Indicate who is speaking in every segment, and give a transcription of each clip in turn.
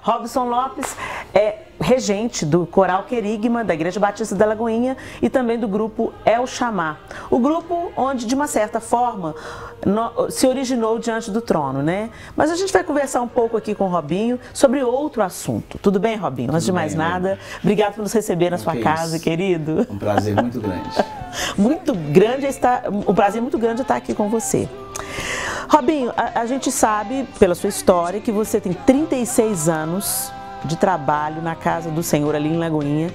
Speaker 1: Robson Lopes é regente do Coral Querigma, da Igreja Batista da Lagoinha, e também do grupo El Chamá. O grupo onde, de uma certa forma, se originou Diante do Trono, né? Mas a gente vai conversar um pouco aqui com o Robinho sobre outro assunto. Tudo bem, Robinho? Antes de mais nada, obrigado por nos receber na sua casa, querido.
Speaker 2: Um prazer muito grande.
Speaker 1: Um prazer muito grande estar aqui com você. Robinho, a gente sabe, pela sua história, que você tem 36 anos de trabalho na Casa do Senhor ali em Lagoinha,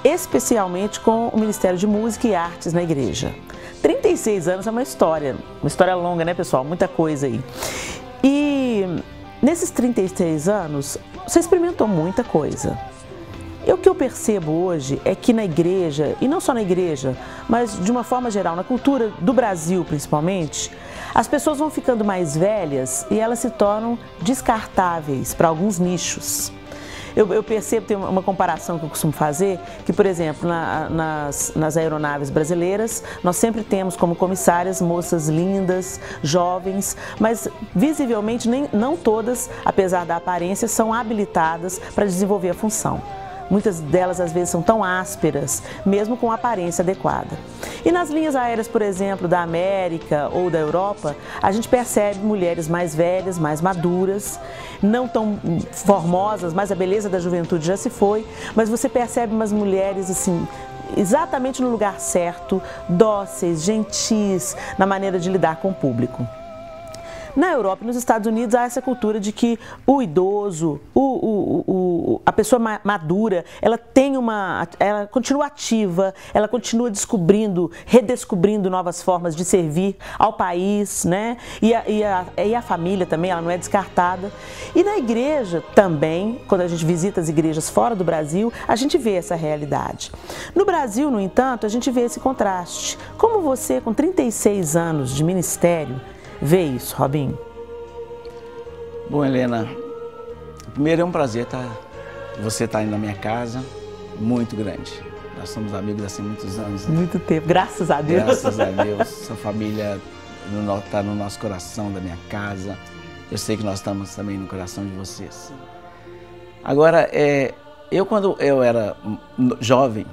Speaker 1: especialmente com o Ministério de Música e Artes na igreja. 36 anos é uma história longa, né, pessoal? Muita coisa aí. E nesses 36 anos, você experimentou muita coisa. E o que eu percebo hoje é que na igreja, e não só na igreja, mas de uma forma geral, na cultura do Brasil principalmente, as pessoas vão ficando mais velhas e elas se tornam descartáveis para alguns nichos. Eu percebo, tem uma comparação que eu costumo fazer, que, por exemplo, nas aeronaves brasileiras, nós sempre temos como comissárias moças lindas, jovens, mas visivelmente não todas, apesar da aparência, são habilitadas para desenvolver a função. Muitas delas, às vezes, são tão ásperas, mesmo com a aparência adequada. E nas linhas aéreas, por exemplo, da América ou da Europa, a gente percebe mulheres mais velhas, mais maduras, não tão formosas, mas a beleza da juventude já se foi, mas você percebe umas mulheres, assim, exatamente no lugar certo, dóceis, gentis, na maneira de lidar com o público. Na Europa e nos Estados Unidos há essa cultura de que o idoso, a pessoa madura, ela continua ativa, ela continua redescobrindo novas formas de servir ao país, né? E a família também, ela não é descartada. E na igreja também, quando a gente visita as igrejas fora do Brasil, a gente vê essa realidade. No Brasil, no entanto, a gente vê esse contraste. Como você, com 36 anos de ministério, vê isso, Robinho?
Speaker 2: Bom, Helena, primeiro é um prazer você estar aí na minha casa, muito grande. Nós somos amigos há muitos anos. Né?
Speaker 1: Muito tempo, graças a Deus.
Speaker 2: Graças a Deus. Sua família está no nosso coração, da minha casa. Eu sei que nós estamos também no coração de vocês. Agora, quando eu era jovem,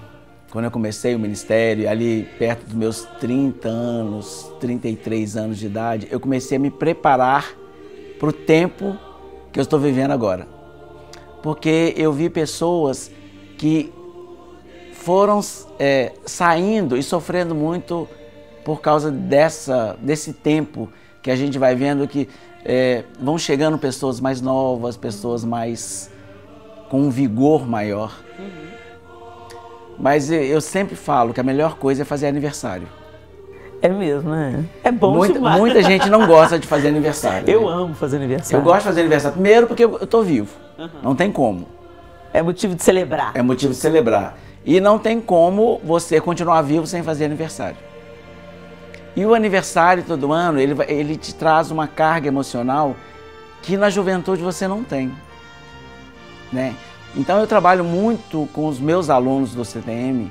Speaker 2: quando eu comecei o ministério, ali perto dos meus 30 anos, 33 anos de idade, eu comecei a me preparar para o tempo que eu estou vivendo agora. Porque eu vi pessoas que foram saindo e sofrendo muito por causa desse tempo que a gente vai vendo que vão chegando pessoas mais novas, pessoas mais com um vigor maior. Mas eu sempre falo que a melhor coisa é fazer aniversário.
Speaker 1: É mesmo, né? É bom demais.
Speaker 2: Muita gente não gosta de fazer aniversário.
Speaker 1: Eu amo fazer aniversário.
Speaker 2: Eu gosto de fazer aniversário. Primeiro porque eu tô vivo. Não tem como.
Speaker 1: É motivo de celebrar.
Speaker 2: É motivo de celebrar. E não tem como você continuar vivo sem fazer aniversário. E o aniversário todo ano, ele te traz uma carga emocional que na juventude você não tem, né? Então eu trabalho muito com os meus alunos do CTM,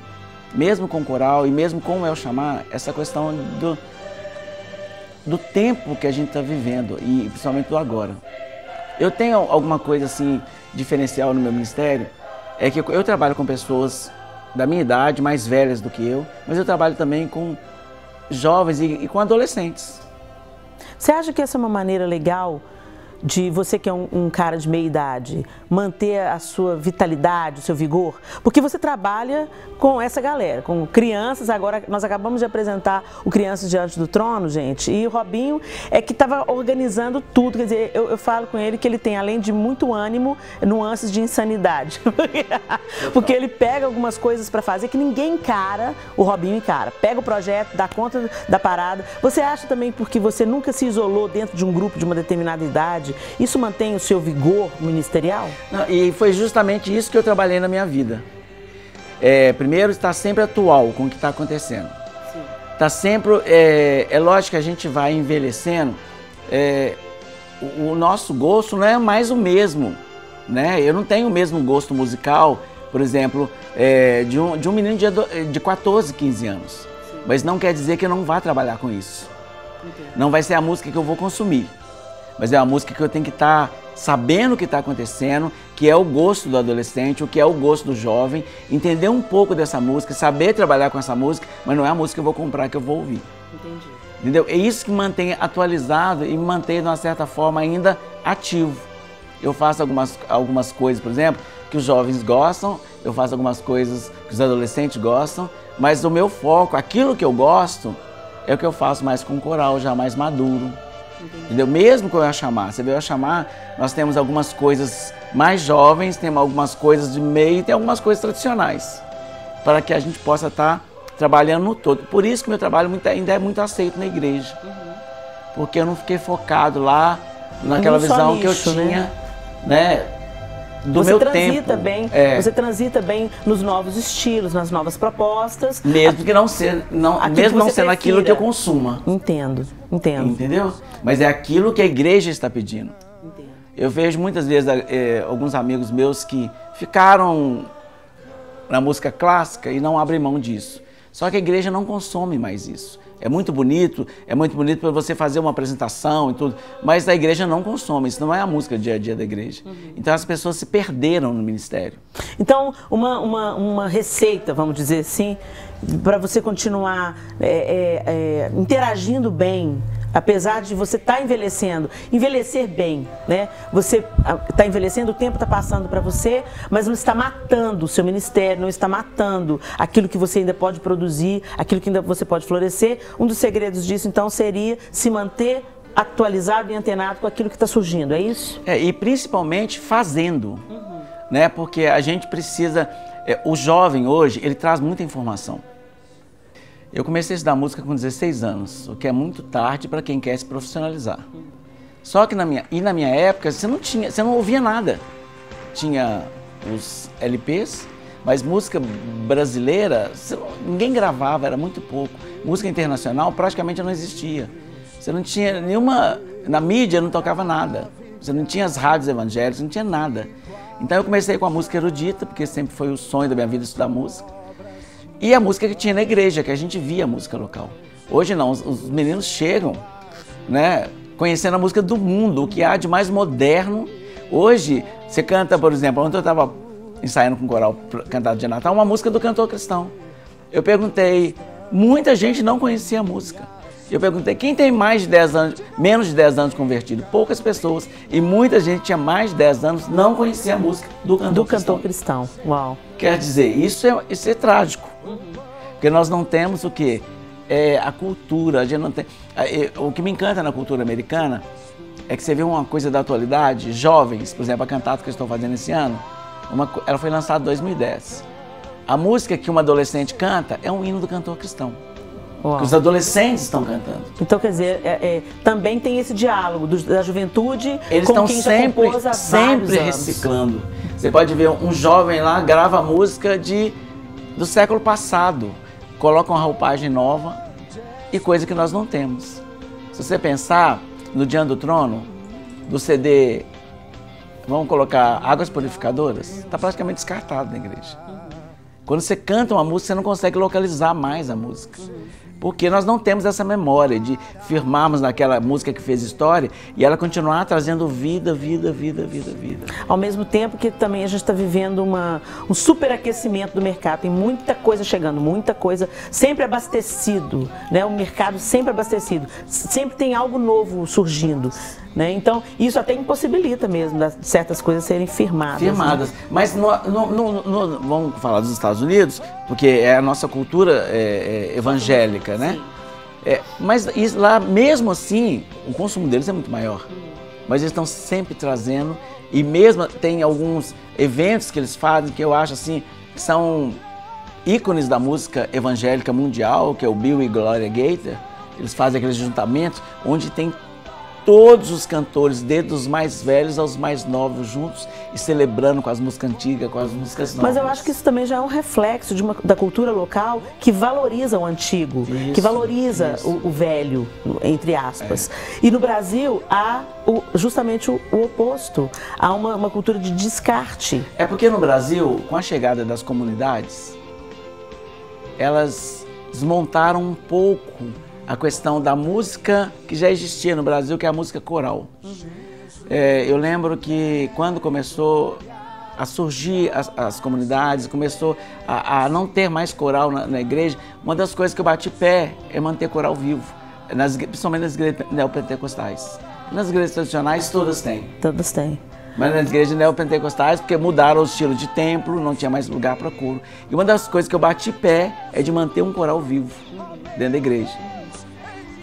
Speaker 2: mesmo com o coral e mesmo com o El Chamá, essa questão do tempo que a gente está vivendo e principalmente do agora. Eu tenho alguma coisa assim diferencial no meu ministério, é que eu trabalho com pessoas da minha idade, mais velhas do que eu, mas eu trabalho também com jovens e com adolescentes.
Speaker 1: Você acha que essa é uma maneira legal de você que é um cara de meia idade, manter a sua vitalidade, o seu vigor? Porque você trabalha com essa galera, com crianças. Agora nós acabamos de apresentar o Crianças Diante do Trono, gente, e o Robinho é que estava organizando tudo. Quer dizer, eu falo com ele que ele tem, além de muito ânimo, nuances de insanidade. Porque ele pega algumas coisas para fazer que ninguém encara, o Robinho encara. Pega o projeto, dá conta da parada. Você acha também, porque você nunca se isolou dentro de um grupo de uma determinada idade, isso mantém o seu vigor ministerial?
Speaker 2: Não, e foi justamente isso que eu trabalhei na minha vida. Primeiro, estar sempre atual com o que está acontecendo. Tá sempre, é lógico que a gente vai envelhecendo, o nosso gosto não é mais o mesmo, né? Eu não tenho o mesmo gosto musical, por exemplo, de um menino de 14, 15 anos. Sim. Mas não quer dizer que eu não vá trabalhar com isso. Entendi. Não vai ser a música que eu vou consumir. Mas é uma música que eu tenho que estar sabendo o que está acontecendo, que é o gosto do adolescente, o que é o gosto do jovem, entender um pouco dessa música, saber trabalhar com essa música, mas não é a música que eu vou comprar, que eu vou ouvir.
Speaker 1: Entendi.
Speaker 2: Entendeu? É isso que me mantém atualizado e me mantém, de uma certa forma, ainda ativo. Eu faço algumas coisas, por exemplo, que os jovens gostam, eu faço algumas coisas que os adolescentes gostam, mas o meu foco, aquilo que eu gosto, é o que eu faço mais com coral, já mais maduro. Entendeu? Mesmo com o Eu Chamar, você vê o Eu Chamar, nós temos algumas coisas mais jovens, temos algumas coisas de meio e tem algumas coisas tradicionais, para que a gente possa estar trabalhando no todo. Por isso que meu trabalho ainda é muito aceito na igreja, porque eu não fiquei focado lá naquela visão nicho, que eu tinha, né, do
Speaker 1: você
Speaker 2: meu
Speaker 1: transita
Speaker 2: tempo.
Speaker 1: Bem, Você transita bem nos novos estilos, nas novas propostas.
Speaker 2: Mesmo que não sendo aquilo que eu consuma.
Speaker 1: Entendo.
Speaker 2: Entendeu? Mas é aquilo que a igreja está pedindo.
Speaker 1: Entendo.
Speaker 2: Eu vejo muitas vezes alguns amigos meus que ficaram na música clássica e não abrem mão disso. Só que a igreja não consome mais isso. É muito bonito para você fazer uma apresentação e tudo, mas a igreja não consome, isso não é a música dia a dia da igreja. Então as pessoas se perderam no ministério.
Speaker 1: Então, uma receita, vamos dizer assim, para você continuar interagindo bem, apesar de você estar envelhecer bem, né? Você está envelhecendo, o tempo está passando para você, mas não está matando o seu ministério, não está matando aquilo que você ainda pode produzir, aquilo que ainda você pode florescer. Um dos segredos disso, então, seria se manter atualizado e antenado com aquilo que está surgindo, é isso?
Speaker 2: E principalmente fazendo, né? Porque a gente precisa... o jovem hoje, ele traz muita informação. Eu comecei a estudar música com 16 anos, o que é muito tarde para quem quer se profissionalizar. Só que na minha época você não ouvia nada. Tinha os LPs, mas música brasileira ninguém gravava, era muito pouco. Música internacional praticamente não existia. Você não tinha nenhuma... Na mídia não tocava nada. Você não tinha as rádios evangélicas, não tinha nada. Então eu comecei com a música erudita, porque sempre foi o sonho da minha vida estudar música. E a música que tinha na igreja, que a gente via a música local. Hoje não, os meninos chegam, né, conhecendo a música do mundo, o que há de mais moderno. Hoje, você canta, por exemplo, ontem eu estava ensaiando com o coral cantado de Natal, uma música do cantor cristão. Eu perguntei, muita gente não conhecia a música. Eu perguntei, quem tem mais de 10 anos, menos de 10 anos convertido? Poucas pessoas. E muita gente tinha mais de 10 anos, não conhecia a música do cantor cristão.
Speaker 1: Uau.
Speaker 2: Quer dizer, isso é trágico. Porque nós não temos o quê? A cultura. A gente não tem, o que me encanta na cultura americana é que você vê uma coisa da atualidade, jovens, por exemplo, a cantata que eu estou fazendo esse ano, ela foi lançada em 2010. A música que uma adolescente canta é um hino do cantor cristão. Que os adolescentes estão cantando.
Speaker 1: Então, quer dizer, também tem esse diálogo da juventude.
Speaker 2: Eles estão sempre reciclando. Você pode ver um jovem lá, grava música do século passado, coloca uma roupagem nova e coisa que nós não temos. Se você pensar no Diante do Trono, do CD, vamos colocar Águas Purificadoras, está praticamente descartado na igreja. Quando você canta uma música, você não consegue localizar mais a música. Porque nós não temos essa memória de firmarmos naquela música que fez história e ela continuar trazendo vida.
Speaker 1: Ao mesmo tempo que também a gente está vivendo um superaquecimento do mercado, tem muita coisa chegando, muita coisa, sempre abastecido, né? O mercado sempre abastecido, sempre tem algo novo surgindo, né? Então, isso até impossibilita mesmo certas coisas serem firmadas.
Speaker 2: Né? Mas vamos falar dos Estados Unidos, porque é a nossa cultura evangélica, né? Mas lá, mesmo assim, o consumo deles é muito maior. Mas eles estão sempre trazendo, e mesmo tem alguns eventos que eles fazem que eu acho assim, que são ícones da música evangélica mundial, que é o Bill e Gloria Gaynor. Eles fazem aqueles juntamentos onde tem todos os cantores, desde os mais velhos aos mais novos, juntos e celebrando com as músicas antigas, com as músicas novas.
Speaker 1: Mas eu acho que isso também já é um reflexo da cultura local que valoriza o antigo, que valoriza o velho, entre aspas. E no Brasil há justamente o oposto, há uma cultura de descarte.
Speaker 2: É porque no Brasil, com a chegada das comunidades, elas desmontaram um pouco a questão da música que já existia no Brasil, que é a música coral. Eu lembro que quando começou a surgir as comunidades, começou a não ter mais coral na igreja, uma das coisas que eu bati pé é manter coral vivo, principalmente nas igrejas neopentecostais. Nas igrejas tradicionais todas têm.
Speaker 1: Todas têm.
Speaker 2: Mas nas igrejas neopentecostais, porque mudaram o estilo de templo, não tinha mais lugar para coro. E uma das coisas que eu bati pé é de manter um coral vivo dentro da igreja.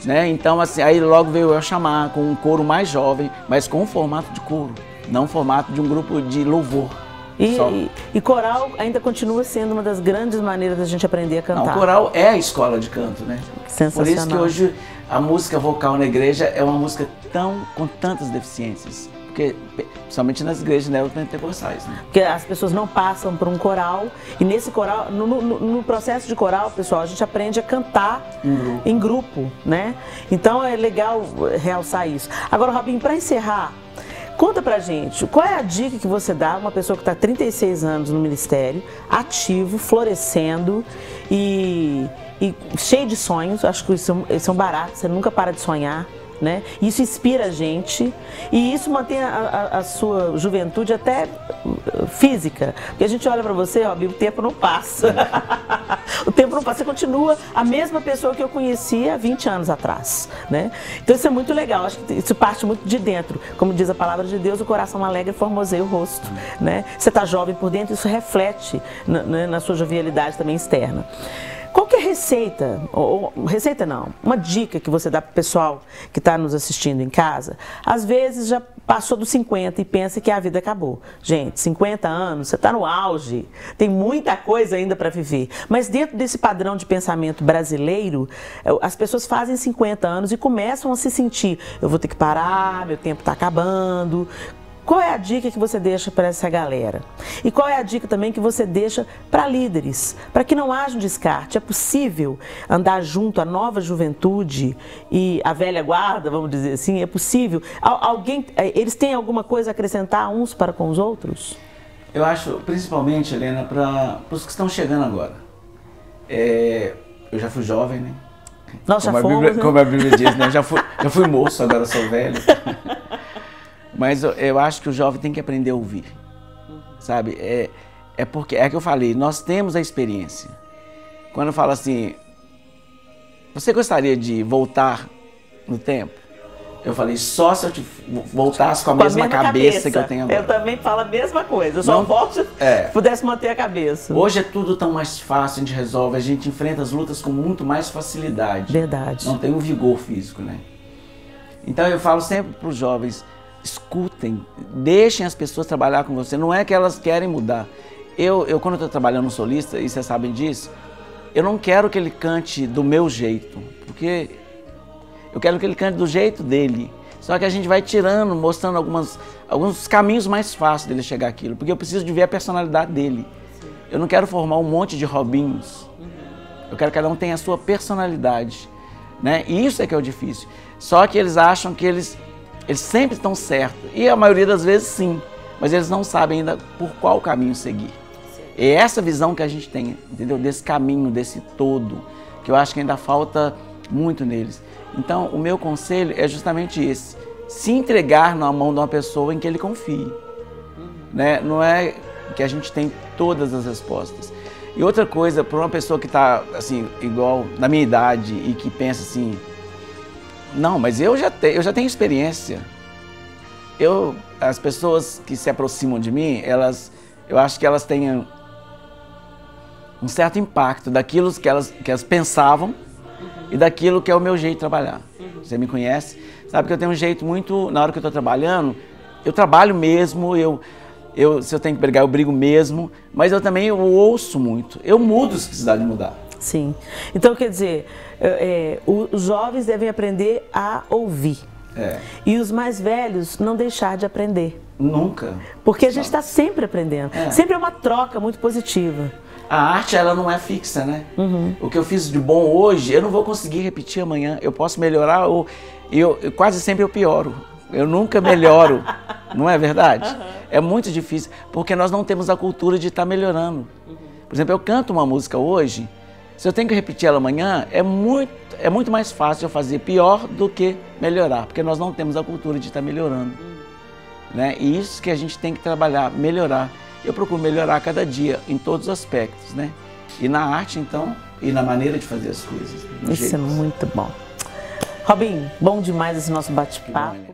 Speaker 2: Né? Então, assim, aí logo veio eu chamar com um coro mais jovem, mas com um formato de coro, não um formato de um grupo de louvor.
Speaker 1: E coral ainda continua sendo uma das grandes maneiras da gente aprender a cantar.
Speaker 2: Não, coral é a escola de canto, né?
Speaker 1: Sensacional.
Speaker 2: Por isso que hoje a música vocal na igreja é uma música com tantas deficiências. Porque, principalmente nas igrejas neopentecostais, né?
Speaker 1: Porque as pessoas não passam por um coral, e nesse coral, no processo de coral, pessoal, a gente aprende a cantar em grupo, né? Então é legal realçar isso. Agora, Robinho, para encerrar, conta pra gente, qual é a dica que você dá a uma pessoa que está há 36 anos no ministério, ativo, florescendo e cheio de sonhos? Acho que isso é um barato, você nunca para de sonhar. Né? Isso inspira a gente e isso mantém a sua juventude até física, porque a gente olha para você, Robinho, o tempo não passa. O tempo não passa, você continua a mesma pessoa que eu conhecia há 20 anos atrás, né? Então isso é muito legal, acho que isso parte muito de dentro, como diz a palavra de Deus, o coração alegre formoseia o rosto, né? Você está jovem por dentro, isso reflete na sua jovialidade também externa. Qual que é a receita, ou receita não, uma dica que você dá para o pessoal que está nos assistindo em casa? Às vezes já passou dos 50 e pensa que a vida acabou. Gente, 50 anos, você está no auge, tem muita coisa ainda para viver. Mas dentro desse padrão de pensamento brasileiro, as pessoas fazem 50 anos e começam a se sentir, eu vou ter que parar, meu tempo está acabando. Qual é a dica que você deixa para essa galera? E qual é a dica também que você deixa para líderes? Para que não haja um descarte. É possível andar junto à nova juventude e a velha guarda, vamos dizer assim? É possível? Eles têm alguma coisa a acrescentar uns para com os outros?
Speaker 2: Eu acho, principalmente, Helena, para os que estão chegando agora. Eu já fui jovem, né?
Speaker 1: Nós já fomos, né?
Speaker 2: Como a Bíblia diz, né? Já fui moço, agora sou velho. Mas eu acho que o jovem tem que aprender a ouvir, sabe? Porque, é que eu falei, nós temos a experiência. Quando eu falo assim, você gostaria de voltar no tempo? Eu falei, só se eu voltasse com a mesma cabeça que eu tenho agora.
Speaker 1: Eu também falo a mesma coisa, eu só volto se pudesse manter a cabeça.
Speaker 2: Hoje é tudo tão mais fácil, a gente resolve, a gente enfrenta as lutas com muito mais facilidade.
Speaker 1: Verdade.
Speaker 2: Não tem um vigor físico, né? Então eu falo sempre para os jovens, escutem, deixem as pessoas trabalhar com você, não é que elas querem mudar. Eu quando eu estou trabalhando no solista, e vocês sabem disso, eu não quero que ele cante do meu jeito, porque eu quero que ele cante do jeito dele. Só que a gente vai tirando, mostrando alguns caminhos mais fáceis dele chegar àquilo, porque eu preciso de ver a personalidade dele. Eu não quero formar um monte de Robinhos, eu quero que cada um tenha a sua personalidade, né? E isso é que é o difícil. Só que eles acham que eles sempre estão certos, e a maioria das vezes sim, mas eles não sabem ainda por qual caminho seguir. É essa visão que a gente tem, entendeu? Desse caminho, desse todo, que eu acho que ainda falta muito neles. Então, o meu conselho é justamente esse, se entregar na mão de uma pessoa em que ele confie. Né? Não é que a gente tem todas as respostas. E outra coisa, para uma pessoa que está, assim, igual na minha idade e que pensa assim, não, mas eu já tenho experiência. As pessoas que se aproximam de mim, eu acho que elas têm um certo impacto daquilo que elas pensavam e daquilo que é o meu jeito de trabalhar. Você me conhece, sabe que eu tenho um jeito muito, na hora que eu estou trabalhando, eu trabalho mesmo, se eu tenho que brigar, eu brigo mesmo, mas eu também ouço muito, eu mudo se precisar de mudar.
Speaker 1: Sim. Então, quer dizer, os jovens devem aprender a ouvir. E os mais velhos não deixar de aprender.
Speaker 2: Nunca.
Speaker 1: Porque a gente está sempre aprendendo. Sempre é uma troca muito positiva.
Speaker 2: A arte, ela não é fixa, né? O que eu fiz de bom hoje, eu não vou conseguir repetir amanhã. Eu posso melhorar ou quase sempre eu pioro. Eu nunca melhoro. Não é verdade? É muito difícil, porque nós não temos a cultura de estar melhorando. Por exemplo, eu canto uma música hoje, se eu tenho que repetir ela amanhã, é muito mais fácil eu fazer pior do que melhorar, porque nós não temos a cultura de estar melhorando. né? E isso que a gente tem que trabalhar, melhorar. Eu procuro melhorar cada dia em todos os aspectos, né? E na arte, então, e na maneira de fazer as coisas.
Speaker 1: Isso é muito bom. Robinho, bom demais esse nosso bate-papo.